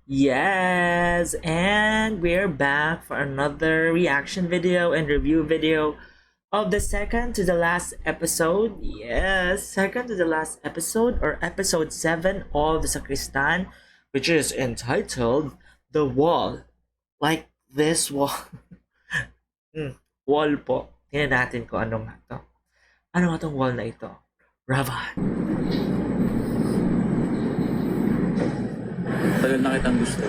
Yes, and we're back for another reaction video and review video of the second to the last episode. Yes, second to the last episode or episode 7 of the Sakristan, which is entitled The Wall. Like this wall. Wall po. Tingnan natin kung ano nga to. Ano nga tong wall na ito? Ravan. Tagal na kitang gusto.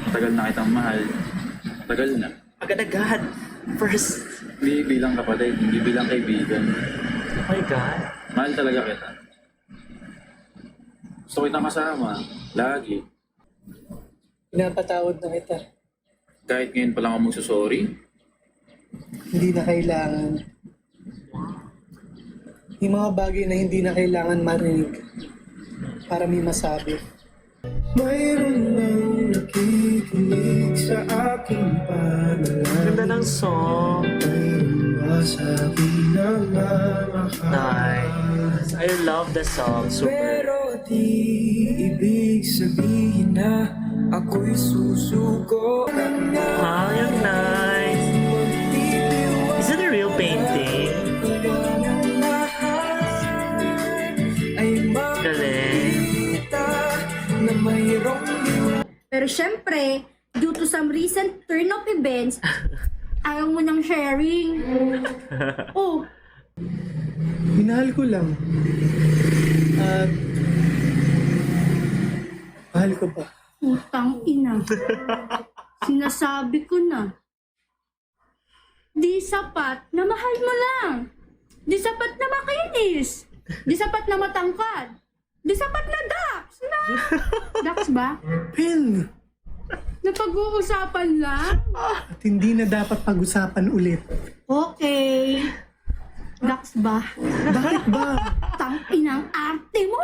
Tagal na kitang mahal. Tagal na. Agad-agad. First. Hindi bilang kapatid, hindi bilang kaibigan. Oh my God. Mahal talaga kita. Gusto kita kasama. Lagi. Pinapatawad na kita. Kahit ngayon pa lang ako magsusorry. Hindi na kailangan. Yung mga bagay na hindi na kailangan marinig para may masabi. Mayroon nang nakikinig sa aking panalangin. Ganda ng song. Mayroon ba sa pinamamahal? Nice. I love the song. Super. Pero di ibig sabihin na ako'y susuko. Wow, yung nice. Is it a real painting? Galing. Pero syempre, due to some recent turn of events, ayaw mo nang sharing. Oh, Minahal ko lang. At mahal ko ba? utang ina. Sinasabi ko na. Di sapat na mahal mo lang. Di sapat na makinis. Di sapat na matangkad. Di sapat na Dax. Dax ba? Pen! Na pag-uusapan lang? At hindi na dapat pag-usapan ulit. Okay. Dax ba? Bakit ba? Tangin ang arte mo.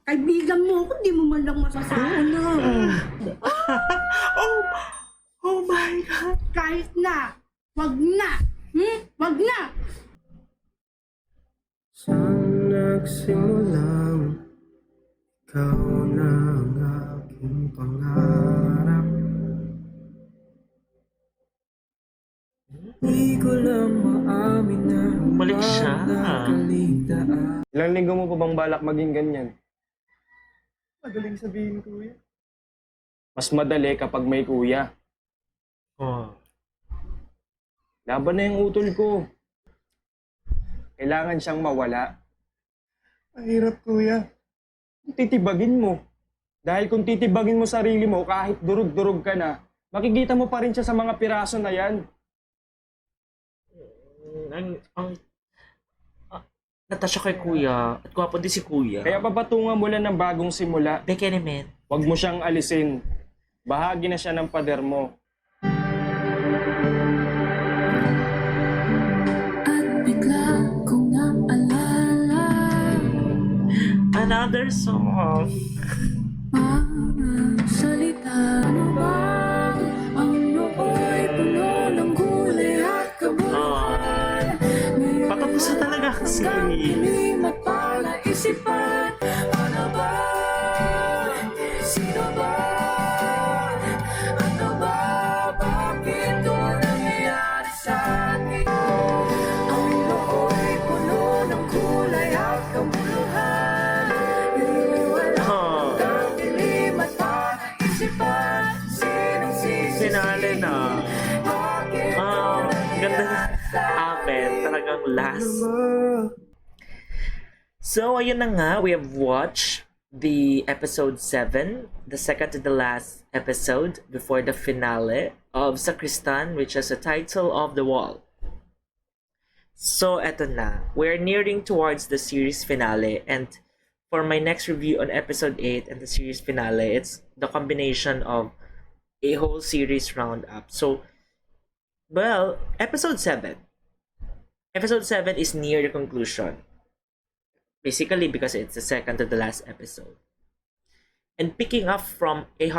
Kaibigan mo ako, di mo man lang masasabi. Oo na. Oh my God. Kahit na. Wag na. Wag na. Saan nagsimulang ikaw na ang aking pangarap? Di ko lang maamin na Bumalik siya. nakaligtaan. Ilang linggo mo pa bang balak maging ganyan? Madaling sabihin, kuya. Mas madali kapag may kuya. Oh. Laban na yung utol ko. Kailangan siyang mawala. Mahirap, kuya. Titibagin mo. Dahil kung titibagin mo sarili mo, kahit durug-durug ka na, makikita mo pa rin siya sa mga piraso na yan. Natasya kay kuya. At gwapo din si kuya. Kaya papatungan mo lang ng bagong simula. Beke naman. Huwag mo siyang alisin. Bahagi na siya ng pader mo. Another song. Salita ano ba? Ang nooy puno ng gulay at kabuluhan. Patapos na talaga kasi. Limat para isipan. Ano ba? Sino ba? Ano ba? Bakit ito nangyayari sa atin? Ang nooy puno ng gulay at kabuluhan. Limat para isipan. Sinong Finale na. Ganda na. Amen. Talagang last. So, ayun na nga. We have watched the episode 7, the second to the last episode before the finale of Sakristan, which is the title of The Wall. So, eto na. We're nearing towards the series finale, and for my next review on episode 8 and the series finale, it's the combination of a whole series roundup. So, well, episode 7. Episode 7 is near the conclusion. Basically because it's the second to the last episode. And picking up from a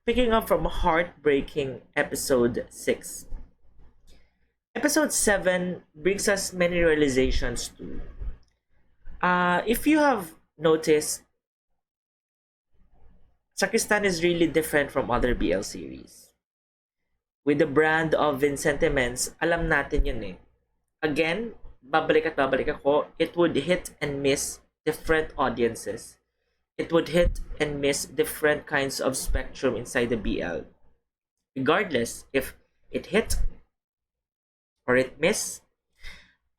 picking up from heartbreaking episode 6. Episode 7 brings us many realizations too. If you have noticed, Sakristan is really different from other BL series. With the brand of Vincentiments, alam natin yun eh. Again, babalik at babalik ako, it would hit and miss different audiences. It would hit and miss different kinds of spectrum inside the BL. Regardless if it hit or it missed,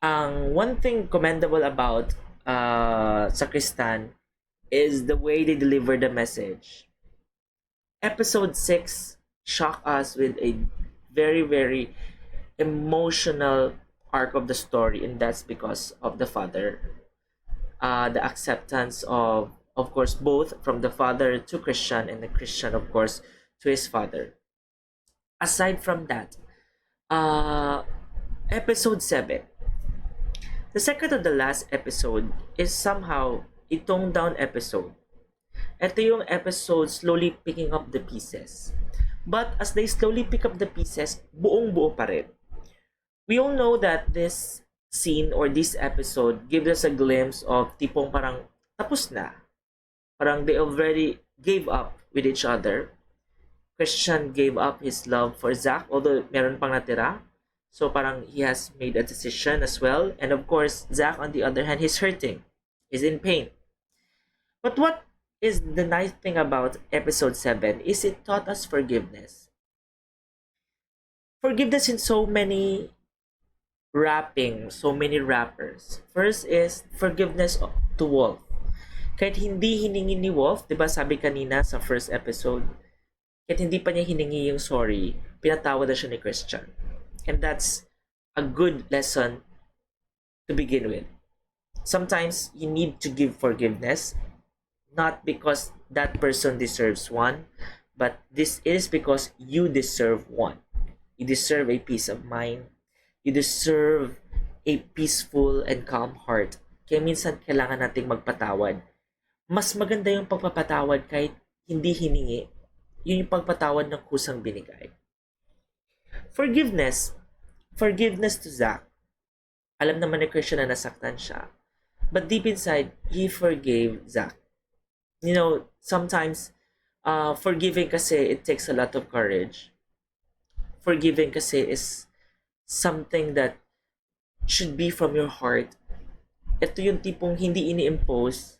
ang one thing commendable about Sakristan is the way they deliver the message. Episode 6 shocked us with a very, very emotional arc of the story, and that's because of the father. The acceptance of course, both from the father to Christian and the Christian, of course, to his father. Aside from that, episode 7, the second to the last episode is somehow a toned down episode. Ito yung episode slowly picking up the pieces. But as they slowly pick up the pieces, buong-buo pa rin. We all know that this scene or this episode gives us a glimpse of tipong parang tapos na. Parang they already gave up with each other. Christian gave up his love for Zach, although meron pang natira. So parang he has made a decision as well. And of course, Zach on the other hand, he's hurting. He's in pain. But what is the nice thing about episode 7 is it taught us forgiveness. Forgiveness in so many so many wrappers. First is forgiveness to Wolf. Kahit hindi hiningi ni Wolf, di ba sabi kanina sa first episode, kahit hindi pa niya hiningi yung sorry, pinatawad na siya ni Christian. And that's a good lesson to begin with. Sometimes you need to give forgiveness, not because that person deserves one, but this is because you deserve one. You deserve a peace of mind. You deserve a peaceful and calm heart. Kaya minsan kailangan nating magpatawad. Mas maganda yung pagpapatawad kahit hindi hiningi. Yun yung pagpatawad ng kusang binigay. Forgiveness to Zach. Alam naman ni Christian na nasaktan siya. But deep inside, he forgave Zach. You know, sometimes, forgiving kasi it takes a lot of courage. Forgiving kasi is something that should be from your heart. Ito yung tipong hindi ini-impose.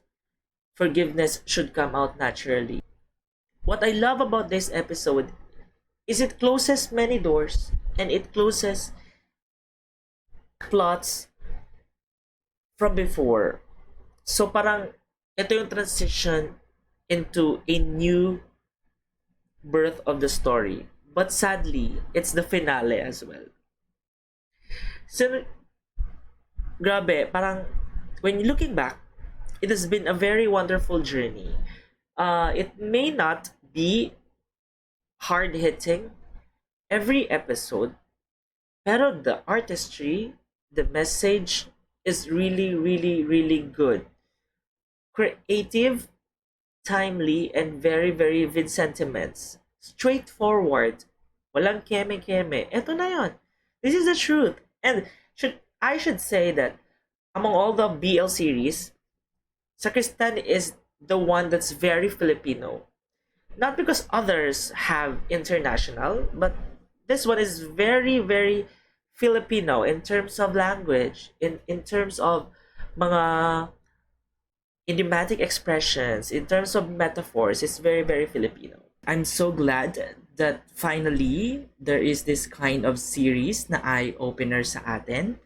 Forgiveness should come out naturally. What I love about this episode is it closes many doors and it closes plots from before. So parang ito yung transition into a new birth of the story. But sadly, it's the finale as well. So, grabe, parang when looking back, it has been a very wonderful journey. It may not be hard-hitting every episode, pero the artistry, the message is really, really, really good. Creative, timely, and very, very vivid sentiments. Straightforward. Walang keme-keme. Ito na yon. This is the truth. And I should say that among all the BL series, Sakristan is the one that's very Filipino. Not because others have international, but this one is very, very Filipino in terms of language, in terms of mga idiomatic expressions, in terms of metaphors. It's very, very Filipino. I'm so glad that finally there is this kind of series na eye-opener sa atin.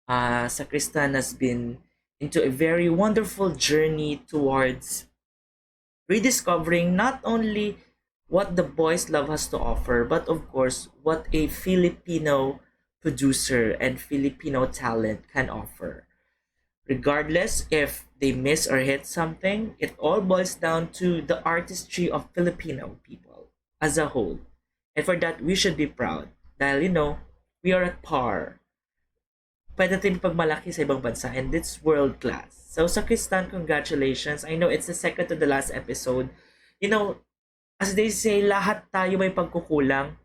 Sakristan has been into a very wonderful journey towards rediscovering not only what the boys' love has to offer, but of course what a Filipino producer and Filipino talent can offer. Regardless if they miss or hit something, it all boils down to the artistry of Filipino people as a whole. And for that, we should be proud. Dahil, we are at par. Pwede natin pagmalaki sa ibang bansa, and it's world class. So, Sakristan, congratulations. I know it's the second to the last episode. As they say, lahat tayo may pagkukulang.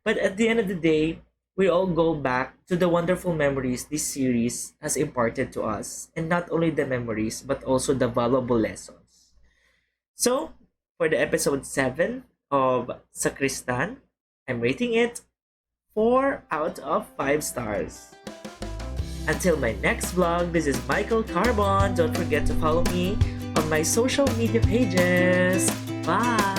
But at the end of the day, we all go back to the wonderful memories this series has imparted to us, and not only the memories but also the valuable lessons. So, for the episode 7 of Sakristan, I'm rating it 4 out of 5 stars. Until my next vlog, this is Michael Carbon. Don't forget to follow me on my social media pages. Bye!